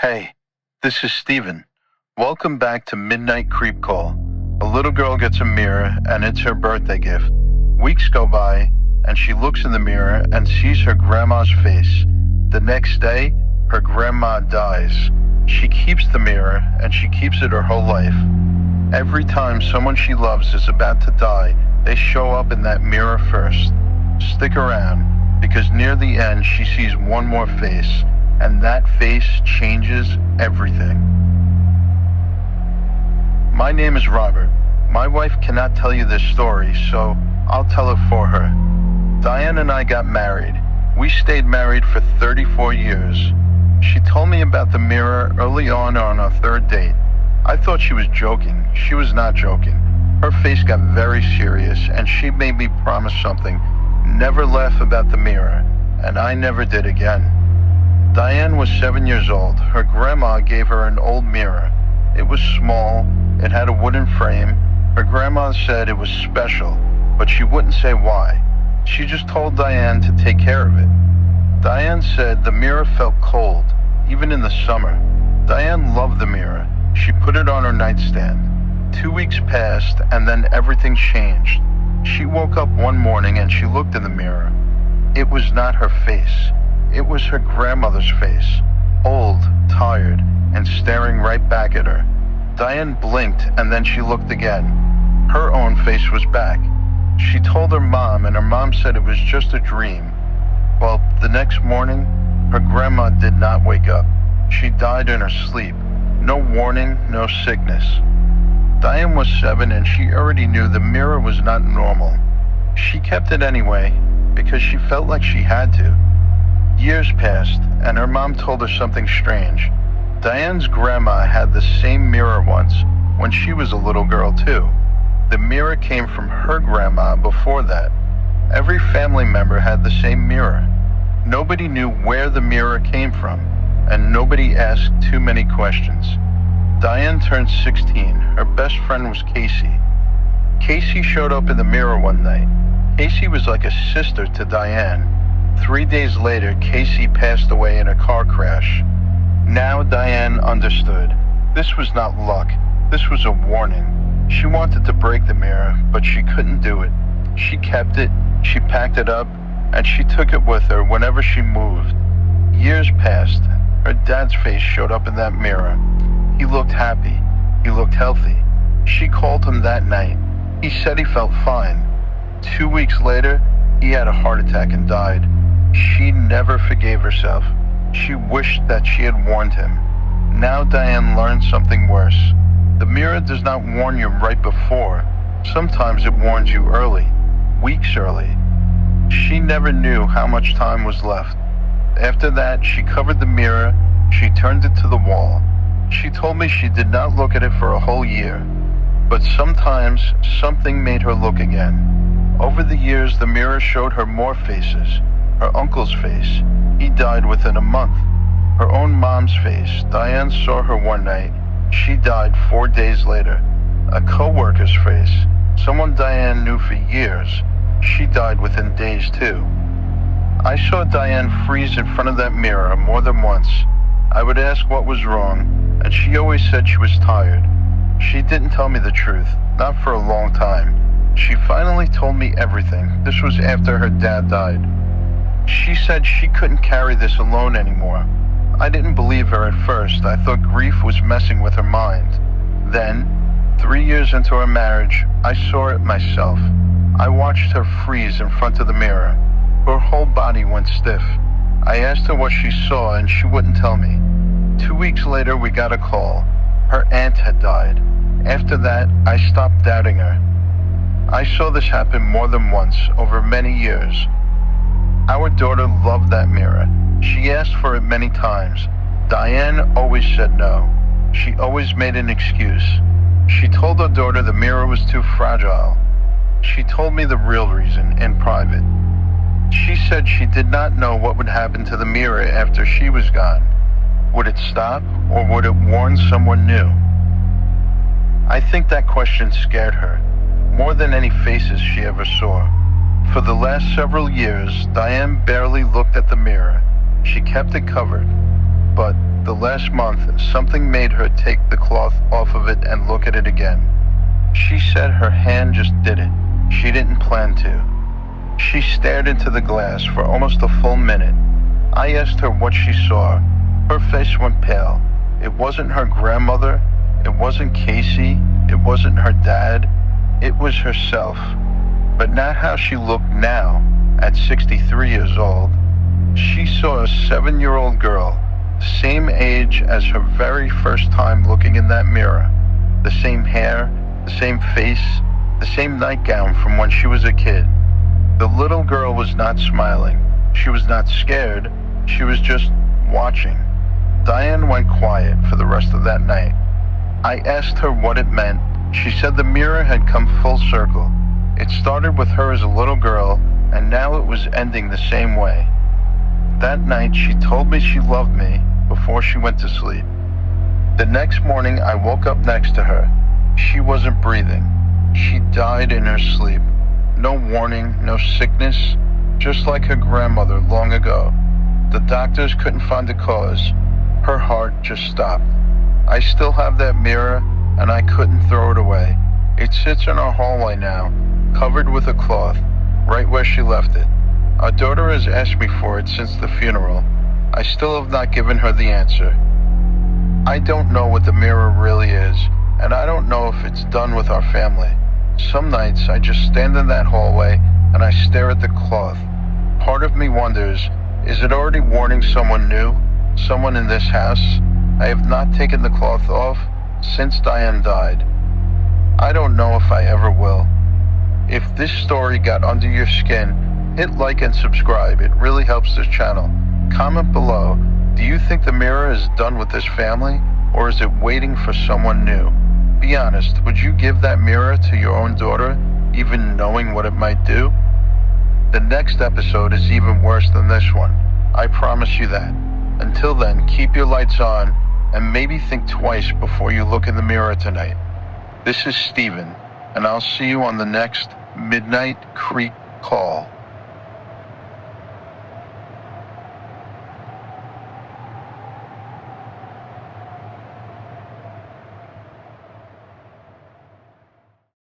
Hey, this is Steven. Welcome back to Midnight Creep Call. A little girl gets a mirror and it's her birthday gift. Weeks go by and she looks in the mirror and sees her grandma's face. The next day, her grandma dies. She keeps the mirror and she keeps it her whole life. Every time someone she loves is about to die, they show up in that mirror first. Stick around, because near the end she sees one more face, and that face changes everything. My name is Robert. My wife cannot tell you this story, so I'll tell it for her. Diane and I got married. We stayed married for 34 years. She told me about the mirror early on our third date. I thought she was joking. She was not joking. Her face got very serious, and she made me promise something: never laugh about the mirror, and I never did again. Diane was 7 years old. Her grandma gave her an old mirror. It was small, it had a wooden frame. Her grandma said it was special, but she wouldn't say why. She just told Diane to take care of it. Diane said the mirror felt cold, even in the summer. Diane loved the mirror. She put it on her nightstand. 2 weeks passed, and then everything changed. She woke up one morning and she looked in the mirror. It was not her face. It was her grandmother's face, old, tired, and staring right back at her. Diane blinked and then she looked again. Her own face was back. She told her mom, and her mom said it was just a dream. Well, the next morning, her grandma did not wake up. She died in her sleep. No warning, no sickness. Diane was 7 and she already knew the mirror was not normal. She kept it anyway because she felt like she had to. Years passed and her mom told her something strange. Diane's grandma had the same mirror once when she was a little girl too. The mirror came from her grandma before that. Every family member had the same mirror. Nobody knew where the mirror came from, and nobody asked too many questions. Diane turned 16. Her best friend was Casey. Casey showed up in the mirror one night. Casey was like a sister to Diane. 3 days later, Casey passed away in a car crash. Now Diane understood. This was not luck. This was a warning. She wanted to break the mirror, but she couldn't do it. She kept it, she packed it up, and she took it with her whenever she moved. Years passed. Her dad's face showed up in that mirror. He looked happy. He looked healthy. She called him that night. He said he felt fine. 2 weeks later, he had a heart attack and died. She never forgave herself. She wished that she had warned him. Now Diane learned something worse. The mirror does not warn you right before. Sometimes it warns you early, weeks early. She never knew how much time was left. After that, she covered the mirror. She turned it to the wall. She told me she did not look at it for a whole year. But sometimes something made her look again. Over the years, the mirror showed her more faces. Her uncle's face. He died within a month. Her own mom's face. Diane saw her one night. She died 4 days later. A co-worker's face. Someone Diane knew for years. She died within days too. I saw Diane freeze in front of that mirror more than once. I would ask what was wrong, and she always said she was tired. She didn't tell me the truth, not for a long time. She finally told me everything. This was after her dad died. She said she couldn't carry this alone anymore. I didn't believe her at first. I thought grief was messing with her mind. Then, 3 years into our marriage, I saw it myself. I watched her freeze in front of the mirror. Her whole body went stiff. I asked her what she saw and she wouldn't tell me. 2 weeks later, we got a call. Her aunt had died. After that, I stopped doubting her. I saw this happen more than once over many years. Our daughter loved that mirror. She asked for it many times. Diane always said no. She always made an excuse. She told her daughter the mirror was too fragile. She told me the real reason in private. She said she did not know what would happen to the mirror after she was gone. Would it stop, or would it warn someone new? I think that question scared her, more than any faces she ever saw. For the last several years, Diane barely looked at the mirror. She kept it covered. But The last month, something made her take the cloth off of it and look at it again. She said her hand just did it. She didn't plan to. She stared into the glass for almost a full minute. I asked her what she saw. Her face went pale. It wasn't her grandmother. It wasn't Casey. It wasn't her dad. It was herself. But not how she looked now, at 63 years old. She saw a 7-year-old girl, the same age as her very first time looking in that mirror. The same hair, the same face, the same nightgown from when she was a kid. The little girl was not smiling. She was not scared. She was just watching. Diane went quiet for the rest of that night. I asked her what it meant. She said the mirror had come full circle. It started with her as a little girl, and now it was ending the same way. That night, she told me she loved me before she went to sleep. The next morning, I woke up next to her. She wasn't breathing. She died in her sleep. No warning, no sickness, just like her grandmother long ago. The doctors couldn't find the cause. Her heart just stopped. I still have that mirror, and I couldn't throw it away. It sits in our hallway now, covered with a cloth, right where she left it. Our daughter has asked me for it since the funeral. I still have not given her the answer. I don't know what the mirror really is, and I don't know if it's done with our family. Some nights I just stand in that hallway and I stare at the cloth. Part of me wonders, is it already warning someone new? Someone in this house? I have not taken the cloth off since Diane died. I don't know if I ever will. If this story got under your skin, hit like and subscribe. It really helps this channel. Comment below, do you think the mirror is done with this family, or is it waiting for someone new? Be honest, would you give that mirror to your own daughter, even knowing what it might do? The next episode is even worse than this one. I promise you that. Until then, keep your lights on, and maybe think twice before you look in the mirror tonight. This is Steven, and I'll see you on the next Midnight Creek Call.